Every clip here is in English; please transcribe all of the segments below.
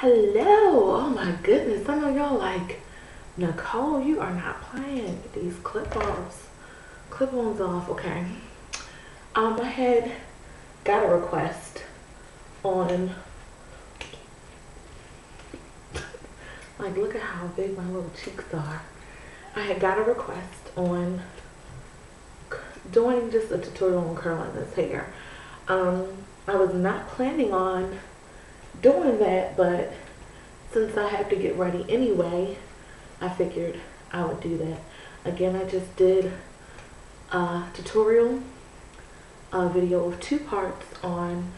Hello. Oh my goodness. Some of y'all like, Nicole, you are not playing. Get these clip-ons off. Okay. I had got a request on, like, look at how big my little cheeks are. I had got a request on doing just a tutorial on curling this hair. I was not planning on doing that, but since I have to get ready anyway, I figured I would do that. Again, I just did a tutorial video of 2 parts on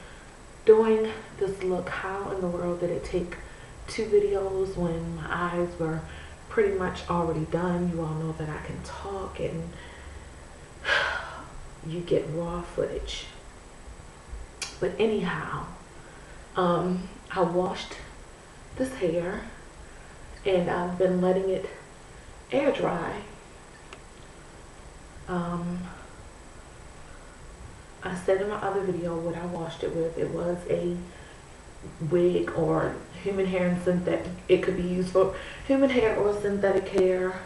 doing this look. How in the world did it take 2 videos when my eyes were pretty much already done? You all know that I can talk and you get raw footage. But anyhow, I washed this hair and I've been letting it air dry. I said in my other video what I washed it with. It was a wig or human hair and synthetic. It could be used for human hair or synthetic hair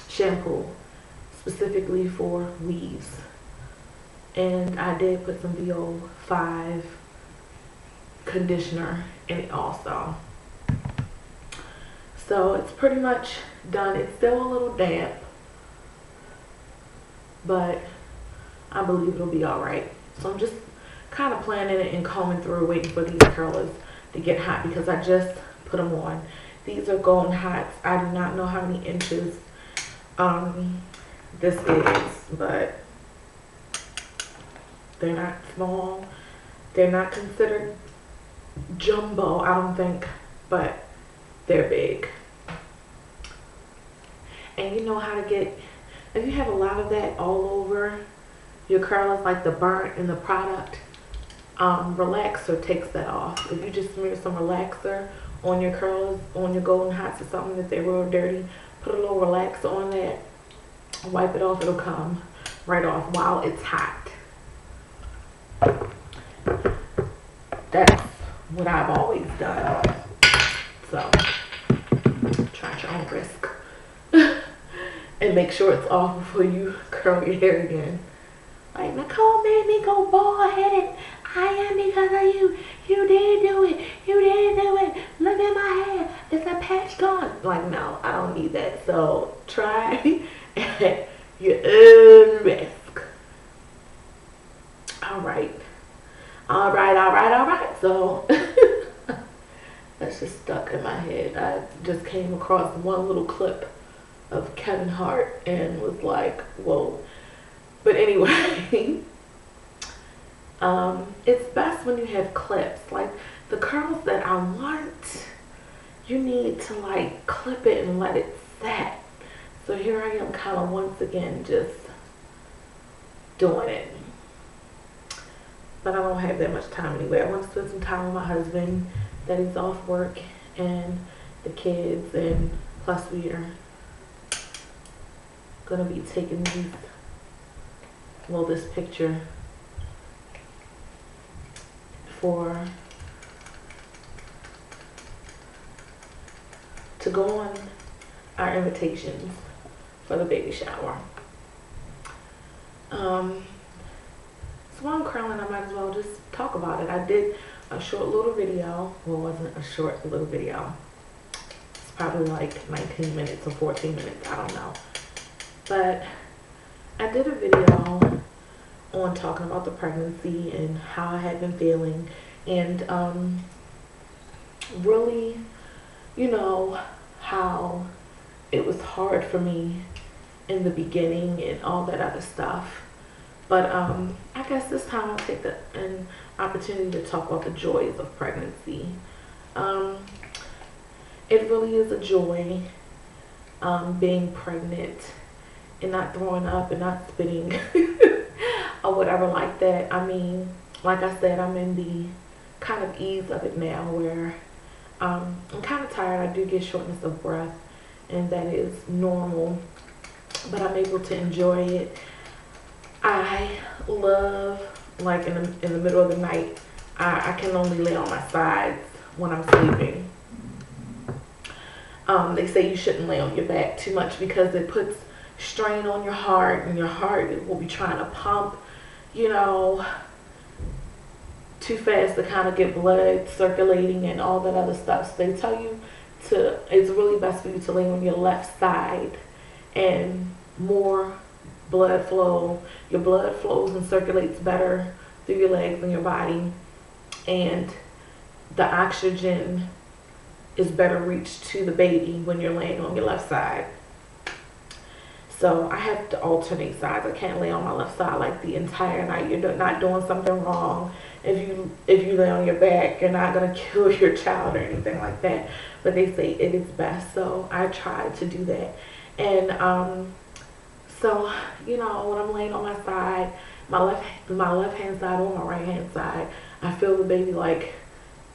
shampoo, specifically for weaves. And I did put some VO5 conditioner in it also. So it's pretty much done. It's still a little damp, but I believe it'll be alright. So I'm just kind of planning it and combing through, waiting for these curlers to get hot because I just put them on. These are golden hots. I do not know how many inches this is, but they're not small. They're not considered jumbo, I don't think, but they're big. And you know how to get, if you have a lot of that all over your curlers, like the burnt in the product, relaxer takes that off. If you just smear some relaxer on your curlers, on your golden hots or something that they're real dirty, put a little relaxer on that, wipe it off, it'll come right off while it's hot. That's what I've always done. So try at your own risk and make sure it's off before you curl your hair again. Like, Nicole made me go bald headed. I am because of you. You did do it. You did do it. Look at my hair. It's a patch gone. Like, no, I don't need that. So try at your own risk. Alright. Alright. So that's just stuck in my head. I just came across one little clip of Kevin Hart and was like, whoa. But anyway, it's best when you have clips. Like the curls that I want, you need to like clip it and let it set. So here I am kind of once again just doing it. But I don't have that much time anyway. I want to spend some time with my husband, that he's off work, and the kids, and plus we are gonna be taking these, well, this picture to go on our invitations for the baby shower. So while I'm curling, I might as well just talk about it. I did a short little video. Well, it wasn't a short little video. It's probably like 19 minutes or 14 minutes. I don't know. But I did a video on talking about the pregnancy and how I had been feeling. And really, you know, how it was hard for me in the beginning and all that other stuff. But I guess this time I'll take an opportunity to talk about the joys of pregnancy. It really is a joy being pregnant and not throwing up and not spitting or whatever like that. I mean, like I said, I'm in the kind of ease of it now where I'm kind of tired. I do get shortness of breath, and that is normal, but I'm able to enjoy it. I love, like in the middle of the night, I can only lay on my sides when I'm sleeping. They say you shouldn't lay on your back too much because it puts strain on your heart, and your heart will be trying to pump, you know, too fast to kind of get blood circulating and all that other stuff. So they tell you it's really best for you to lay on your left side, and more blood flow. Your blood flows and circulates better through your legs and your body, and the oxygen is better reached to the baby when you're laying on your left side. So I have to alternate sides. I can't lay on my left side like the entire night. You're not doing something wrong. If you lay on your back, you're not gonna kill your child or anything like that. But they say it is best, so I try to do that. And so you know, when I'm laying on my side, my left hand side or my right hand side, I feel the baby like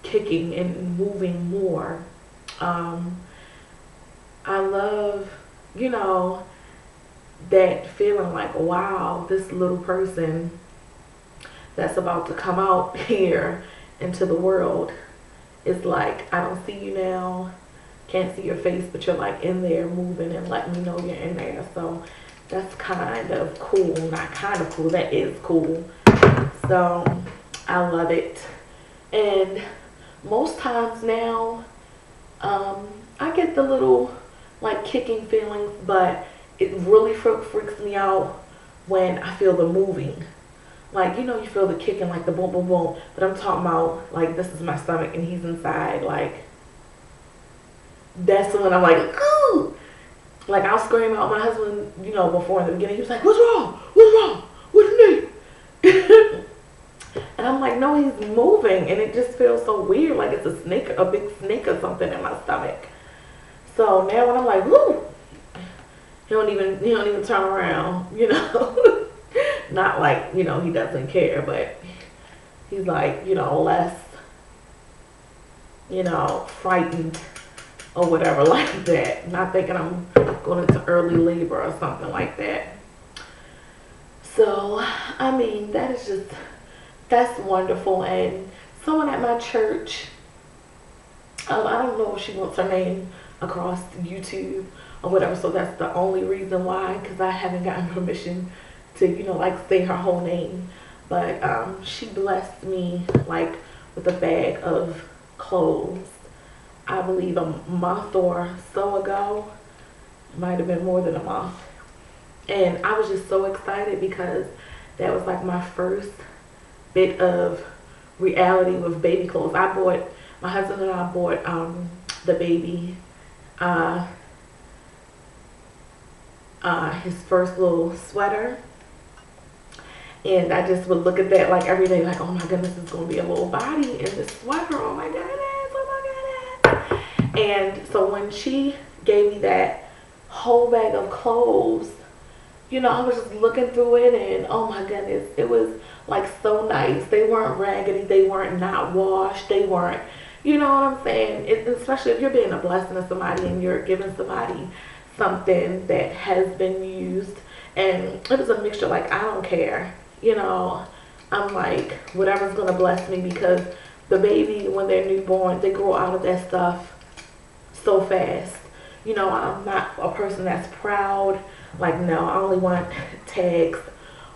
kicking and moving more. I love, you know, that feeling like, wow, this little person that's about to come out here into the world is like, I don't see you now, can't see your face, but you're like in there moving and letting me know you're in there. So that's kind of cool. Not kind of cool, that is cool. So I love it. And most times now, I get the little like kicking feelings, but it really freaks me out when I feel the moving. Like, you know, you feel the kicking, like the boom, boom, boom. But I'm talking about, like, this is my stomach and he's inside. Like, that's when I'm like, ooh. Like, I'll scream out. My husband, you know, before in the beginning, he was like, what's wrong? What's wrong? What do you need? And I'm like, no, he's moving. And it just feels so weird. Like it's a big snake or something in my stomach. So now when I'm like, whoo, he don't even turn around, you know. Not like, you know, he doesn't care, but he's like, you know, less, you know, frightened or whatever like that. Not thinking I'm going into early labor or something like that. So, I mean, that's wonderful. And someone at my church, I don't know if she wants her name across YouTube or whatever, so that's the only reason why, because I haven't gotten permission to, you know, like say her whole name. But she blessed me like with a bag of clothes, I believe a month or so ago. It might have been more than a month. And I was just so excited because that was like my first bit of reality with baby clothes. My husband and I bought the baby his first little sweater. And I just would look at that like every day, like, oh my goodness, it's going to be a little body in this sweater. Oh my goodness, oh my goodness. And so when she gave me that whole bag of clothes, you know, I was just looking through it and oh my goodness, it was like so nice. They weren't raggedy. They weren't not washed. They weren't, you know what I'm saying? Especially if you're being a blessing to somebody and you're giving somebody something that has been used. And it was a mixture, like, I don't care. You know, I'm like, whatever's going to bless me, because the baby, when they're newborn, they grow out of that stuff so fast. You know, I'm not a person that's proud. Like, no, I only want tags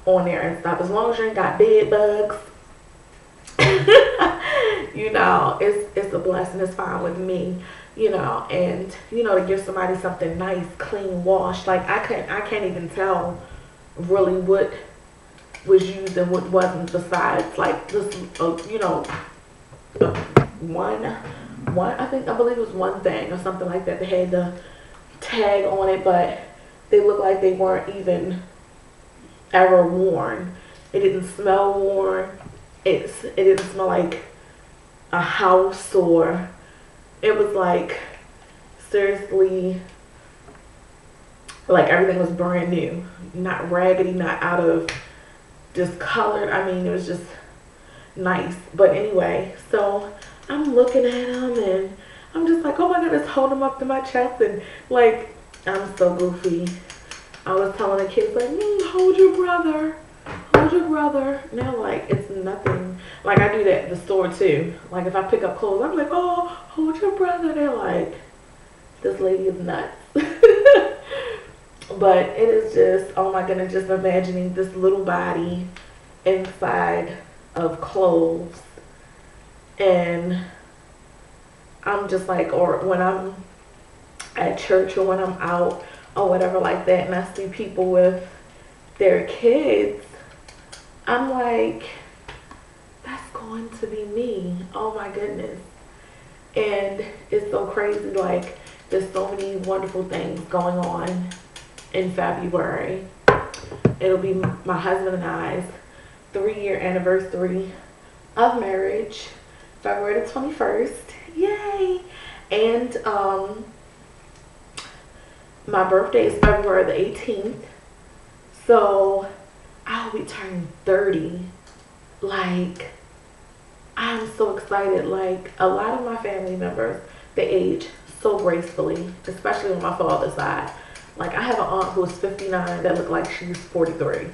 on there and stuff. As long as you ain't got bed bugs, you know, it's a blessing. It's fine with me, you know. And, you know, to give somebody something nice, clean, washed, like, I can't even tell really what was used and what wasn't, besides like this, you know, I believe it was one thing or something like that. They had the tag on it, but they looked like they weren't even ever worn. It didn't smell worn. It didn't smell like a house, or it was like, seriously, like everything was brand new, not raggedy, not out of discolored. I mean, it was just nice. But anyway, so I'm looking at them and I'm just like, oh my goodness, hold them up to my chest, and like, I'm so goofy. I was telling the kids like, hold your brother, hold your brother. Now like, it's nothing. Like I do that at the store too. Like if I pick up clothes, I'm like, oh, hold your brother. They're like, this lady is nuts. But it is just, oh my goodness, just imagining this little body inside of clothes. And I'm just like, or when I'm at church or when I'm out or whatever like that, and I see people with their kids, I'm like, that's going to be me. Oh my goodness. And it's so crazy. Like, there's so many wonderful things going on in February. It'll be my husband and I's 3-year anniversary of marriage, February the 21st. Yay! And my birthday is February the 18th. So I'll be turning 30. Like, I'm so excited. Like, a lot of my family members, they age so gracefully, especially on my father's side. Like, I have an aunt who is 59 that look like she's 43.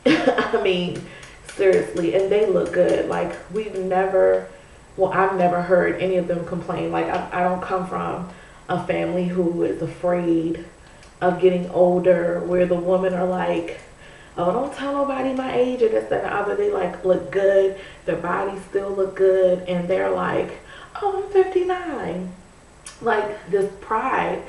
I mean, seriously, and they look good. Like, I've never heard any of them complain. Like, I don't come from a family who is afraid of getting older, where the women are like, oh, don't tell nobody my age or this, that, and the other. They like look good, their bodies still look good, and they're like, oh, I'm 59. Like, this pride.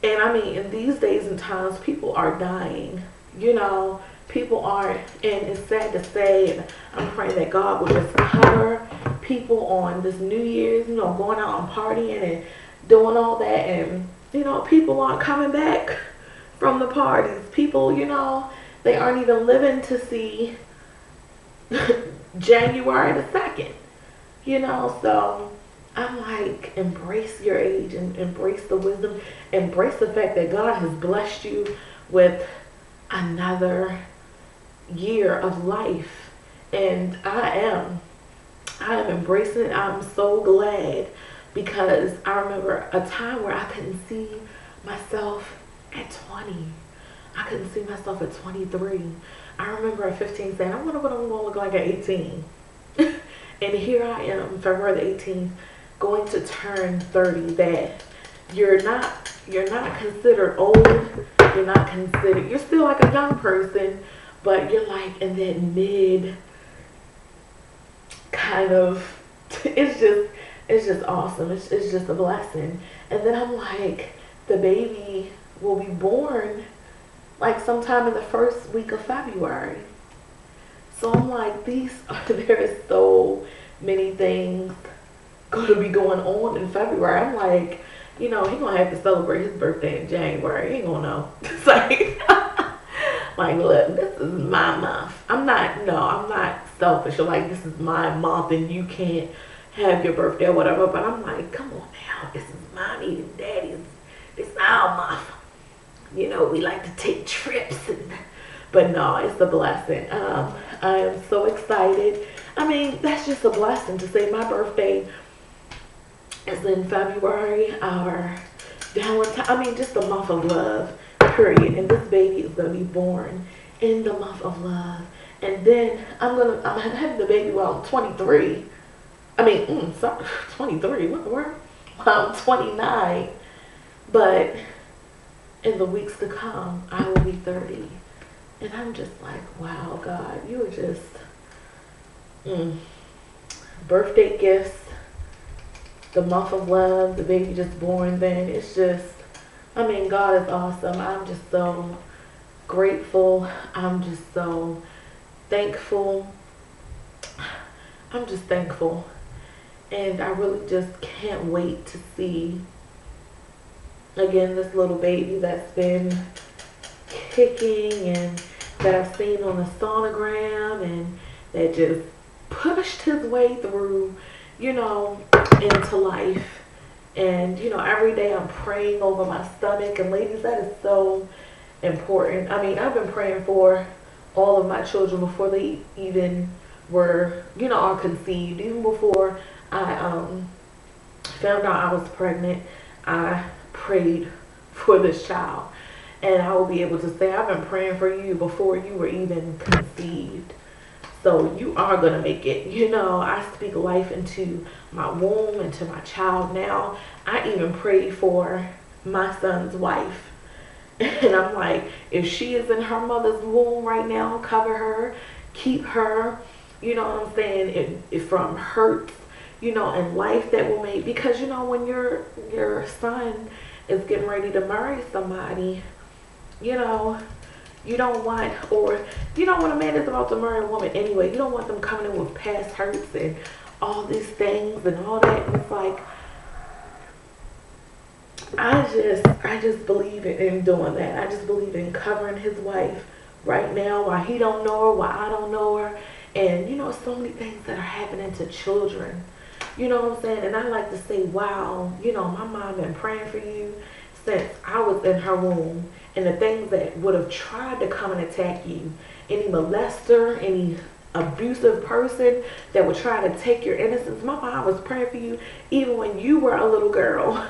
And I mean, in these days and times, people are dying. You know, people aren't, and it's sad to say, and I'm praying that God will just cover people on this New Year's, you know, going out and partying and doing all that, and, you know, people aren't coming back from the parties. People, you know, they aren't even living to see January the 2nd, you know. So I'm like, embrace your age and embrace the wisdom, embrace the fact that God has blessed you with another year of life. And I am embracing it. I'm so glad, because I remember a time where I couldn't see myself at 20. I couldn't see myself at 23. I remember at 15 saying, I wonder what I'm going to look like at 18. And here I am, February the 18th, going to turn 30. That you're not considered old. You're still like a young person, but you're like in that mid kind of, it's just awesome. It's just a blessing. And then I'm like, the baby will be born like sometime in the first week of February. So I'm like, there is so many things going to be going on in February. I'm like, you know, he's going to have to celebrate his birthday in January. He ain't going to know. It's like, look, this is my month. I'm not selfish or like, this is my month and you can't have your birthday or whatever. But I'm like, come on now. This is mommy and daddy's. It's our month. You know, we like to take trips. But no, it's a blessing. I am so excited. I mean, that's just a blessing to say my birthday is in February. Our Valentine, I mean, just the month of love, period. And this baby is going to be born in the month of love. And then I'm having the baby while I'm 23. I mean, sorry, 23, what the word? While I'm 29. But in the weeks to come, I will be 30. And I'm just like, wow, God, you are just, birthday gifts, the month of love, the baby just born then. It's just, I mean, God is awesome. I'm just so grateful. I'm just so thankful. I'm just thankful. And I really just can't wait to see, again, this little baby that's been kicking and that I've seen on the sonogram and that just pushed his way through, you know, into life. And, you know, every day I'm praying over my stomach. And ladies, that is so important. I mean, I've been praying for all of my children before they even were, you know, are conceived. Even before I found out I was pregnant, I prayed for this child. And I will be able to say, I've been praying for you before you were even conceived. So you are going to make it. You know, I speak life into my womb, into my child now. I even prayed for my son's wife. And I'm like, if she is in her mother's womb right now, cover her, keep her, you know what I'm saying, it from hurts, you know, and life that will make, because, you know, when your son is getting ready to marry somebody, you know, you don't want, or, you know, when a man is about to marry a woman anyway, you don't want them coming in with past hurts and all these things and all that. And it's like, I just believe in doing that. I just believe in covering his wife right now while he don't know her, while I don't know her. And, you know, so many things that are happening to children. You know what I'm saying? And I like to say, wow, you know, my mom been praying for you since I was in her womb. And the things that would have tried to come and attack you, any molester, any abusive person that would try to take your innocence, my mom was praying for you even when you were a little girl.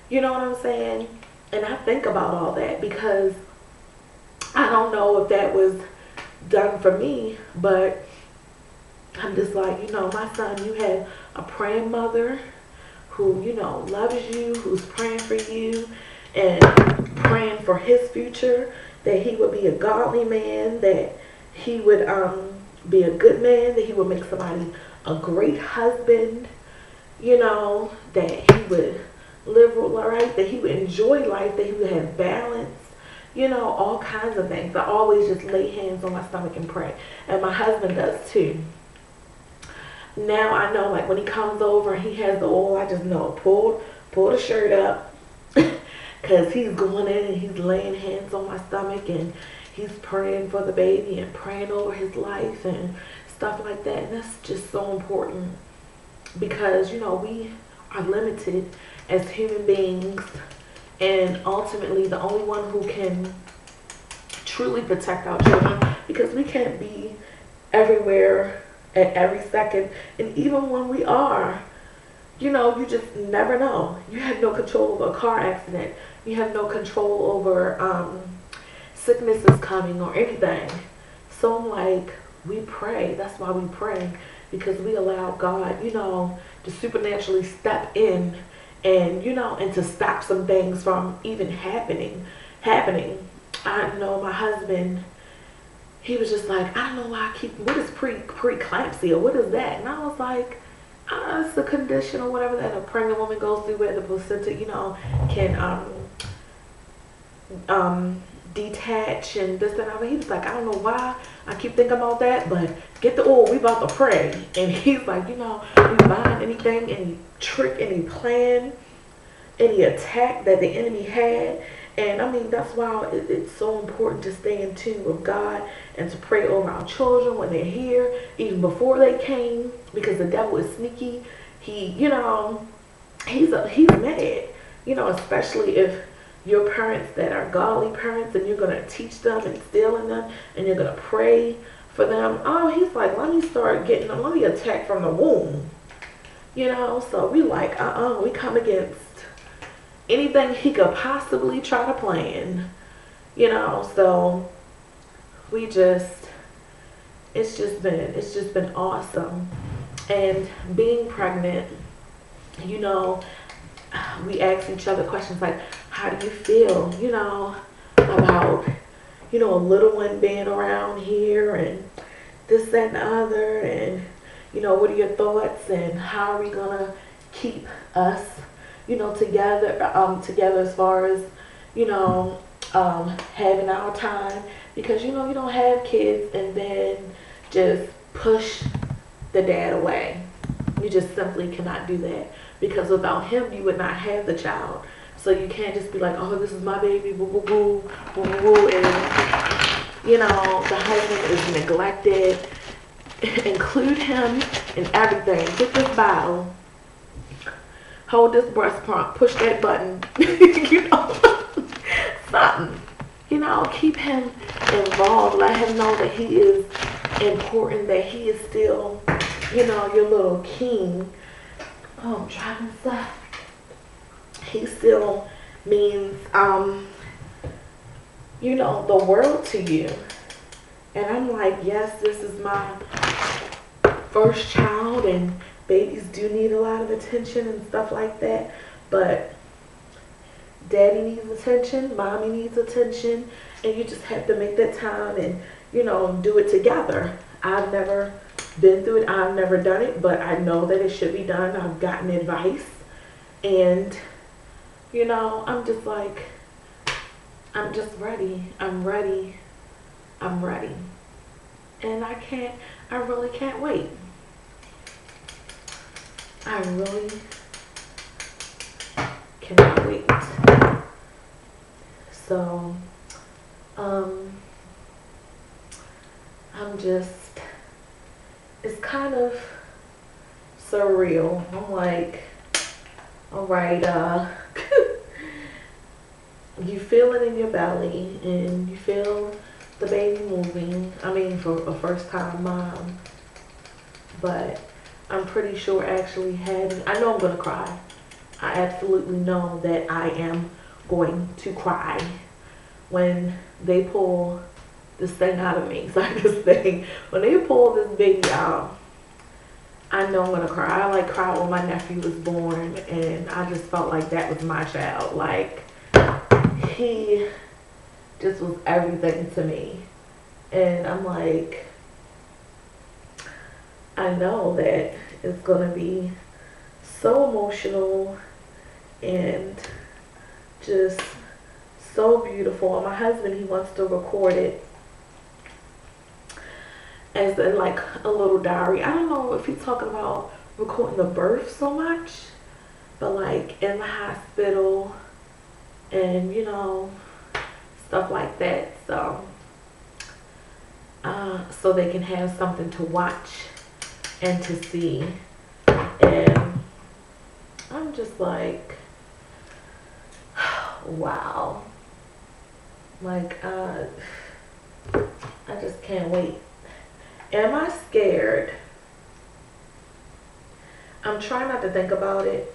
You know what I'm saying? And I think about all that because I don't know if that was done for me, but I'm just like, you know, my son, you had a praying mother who, you know, loves you, who's praying for you and praying for his future, that he would be a godly man, that he would be a good man, that he would make somebody a great husband, you know, that he would live right, that he would enjoy life, that he would have balance, you know, all kinds of things. I always just lay hands on my stomach and pray. And my husband does too. Now I know, like, when he comes over and he has the oil, I just know, pull the shirt up because he's going in and he's laying hands on my stomach and he's praying for the baby and praying over his life and stuff like that. And that's just so important because, you know, we are limited as human beings, and ultimately the only one who can truly protect our children, because we can't be everywhere at every second, and even when we are, you know, you just never know. You have no control over a car accident. You have no control over sicknesses coming or anything. So I'm like, we pray. That's why we pray, because we allow God, you know, to supernaturally step in and, you know, and to stop some things from even happening. I know my husband, he was just like, I don't know why I keep, what is preeclampsia? What is that? And I was like, it's a condition or whatever that a pregnant woman goes through where the placenta, you know, can detach and this and that. He was like, I don't know why I keep thinking about that, but get the oil, we about to pray. And he's like, you know, we bind anything, any trick, any plan, any attack that the enemy had. And I mean, that's why it's so important to stay in tune with God and to pray over our children when they're here, even before they came, because the devil is sneaky. He, you know, he's mad, you know, especially if your parents that are godly parents and you're going to teach them and instill in them and you're going to pray for them. Oh, he's like, let me start getting them, let me attack from the womb, you know. So we like, we come against anything he could possibly try to plan, you know. So we just, it's just been awesome. And being pregnant, you know, we ask each other questions like, how do you feel, you know, about, you know, a little one being around here and this, that, and the other, and, you know, what are your thoughts and how are we gonna keep us, you know, together as far as, you know, having our time, because, you know, you don't have kids and then just push the dad away. You just simply cannot do that, because without him you would not have the child. So you can't just be like, oh, this is my baby, boo, boo, boo, boo, boo, boo, and, you know, the husband is neglected. Include him in everything. Get this bottle, hold this breast pump, push that button, you know, something. You know, keep him involved. Let him know that he is important, that he is still, you know, your little king. Oh, I'm driving stuff. He still means, you know, the world to you. And I'm like, yes, this is my first child, and babies do need a lot of attention and stuff like that. But daddy needs attention, mommy needs attention, and you just have to make that time and, you know, do it together. I've never been through it. I've never done it, but I know that it should be done. I've gotten advice, and, you know, I'm just like, I'm just ready. I'm ready. I'm ready. And I really can't wait. I really cannot wait. So, I'm just, it's kind of surreal. I'm like, all right, you feel it in your belly, and you feel the baby moving. I mean, for a first time mom. But I'm pretty sure actually having, I know I'm going to cry. I absolutely know that I am going to cry when they pull this thing out of me. Sorry, this thing. When they pull this baby out, I know I'm going to cry. I like cried when my nephew was born, and I just felt like that was my child. Like, he just was everything to me. And I'm like, I know that it's going to be so emotional and just so beautiful. And my husband, he wants to record it as in like a little diary. I don't know if he's talking about recording the birth so much, but like in the hospital and, you know, stuff like that. So they can have something to watch and to see. And I'm just like, wow. Like, I just can't wait. Am I scared? I'm trying not to think about it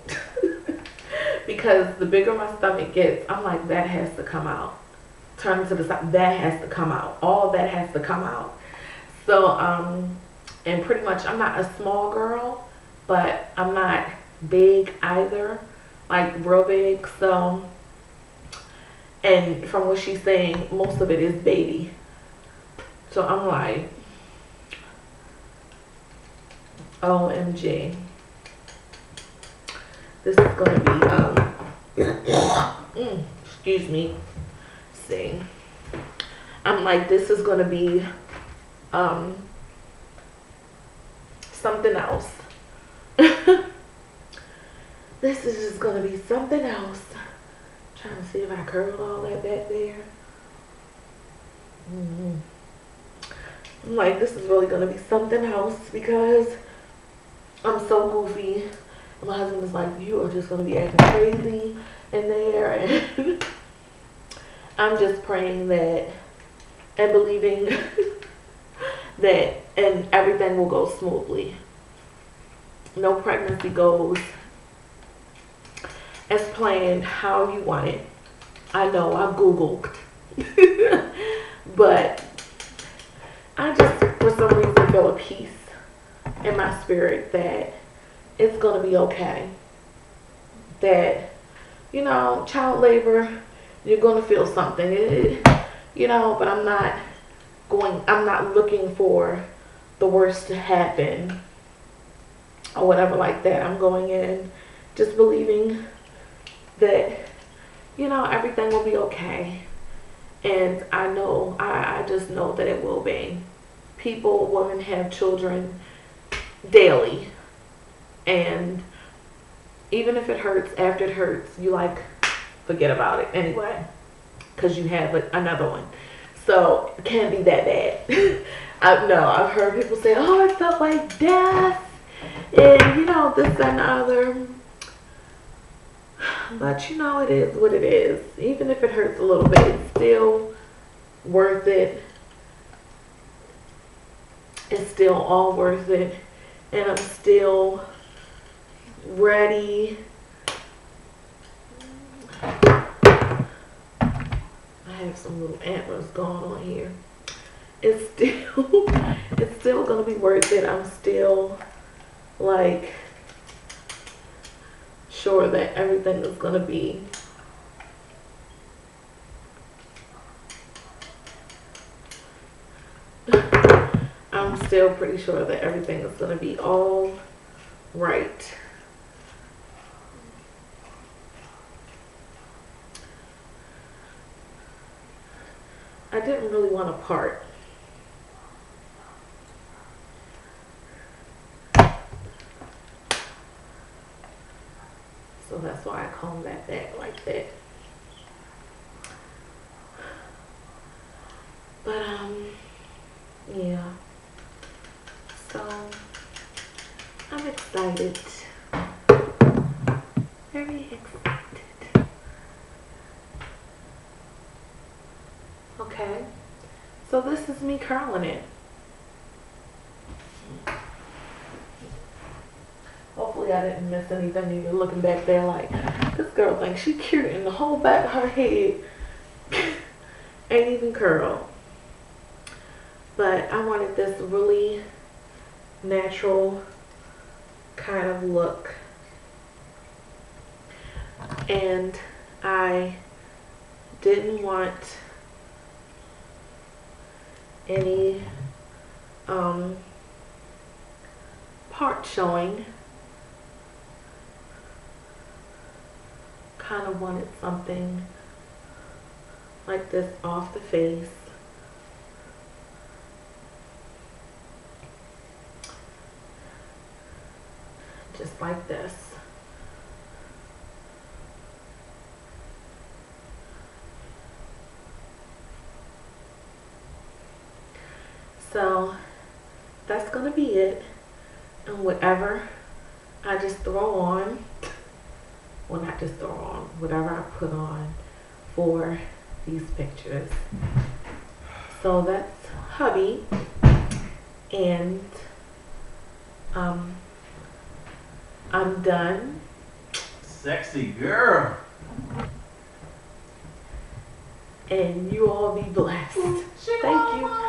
because the bigger my stomach gets, I'm like, that has to come out. Turn to the side, that has to come out. All that has to come out. So, and pretty much I'm not a small girl, but I'm not big either, like real big. So, and from what she's saying, most of it is baby. So I'm like, OMG. This is gonna be, excuse me. See, I'm like, this is gonna be something else. This is just gonna be something else. Trying to see if I curled all that back there. I'm like, this is really gonna be something else because I'm so goofy. My husband is like, you are just gonna be acting crazy in there, and I'm just praying that and believing that and everything will go smoothly. No pregnancy goes as planned how you want it. I know, I Googled. But I just, for some reason, feel a peace in my spirit that it's going to be okay. That, you know, child labor, you're going to feel something. You know, but I'm not looking for the worst to happen or whatever like that. I'm going in just believing that, you know, everything will be okay. And I know, I just know that it will be. Women have children daily. And even if it hurts, after it hurts, you like, forget about it anyway. Because you have another one. So, it can't be that bad. I've heard people say, oh, it felt like death. And, you know, this and the other. But, you know, it is what it is. Even if it hurts a little bit, it's still worth it. It's still all worth it. And I'm still ready. I have some little antlers going on here. it's still it's still gonna be worth it. I'm still like sure that everything is gonna be I'm still pretty sure that everything is gonna be all right. I didn't really want to part. So that's why I combed that back like that. But yeah. So I'm excited. Very excited. Okay. So this is me curling it. Hopefully I didn't miss anything. Even looking back there like, this girl thinks she cute and the whole back of her head ain't even curled. But I wanted this really natural kind of look. And I didn't want any part showing. Kind of wanted something like this off the face. Just like this. So that's gonna be it. And whatever I just throw on, well, not just throw on, whatever I put on for these pictures. So that's hubby, and I'm done. Sexy girl. And you all be blessed. Thank you.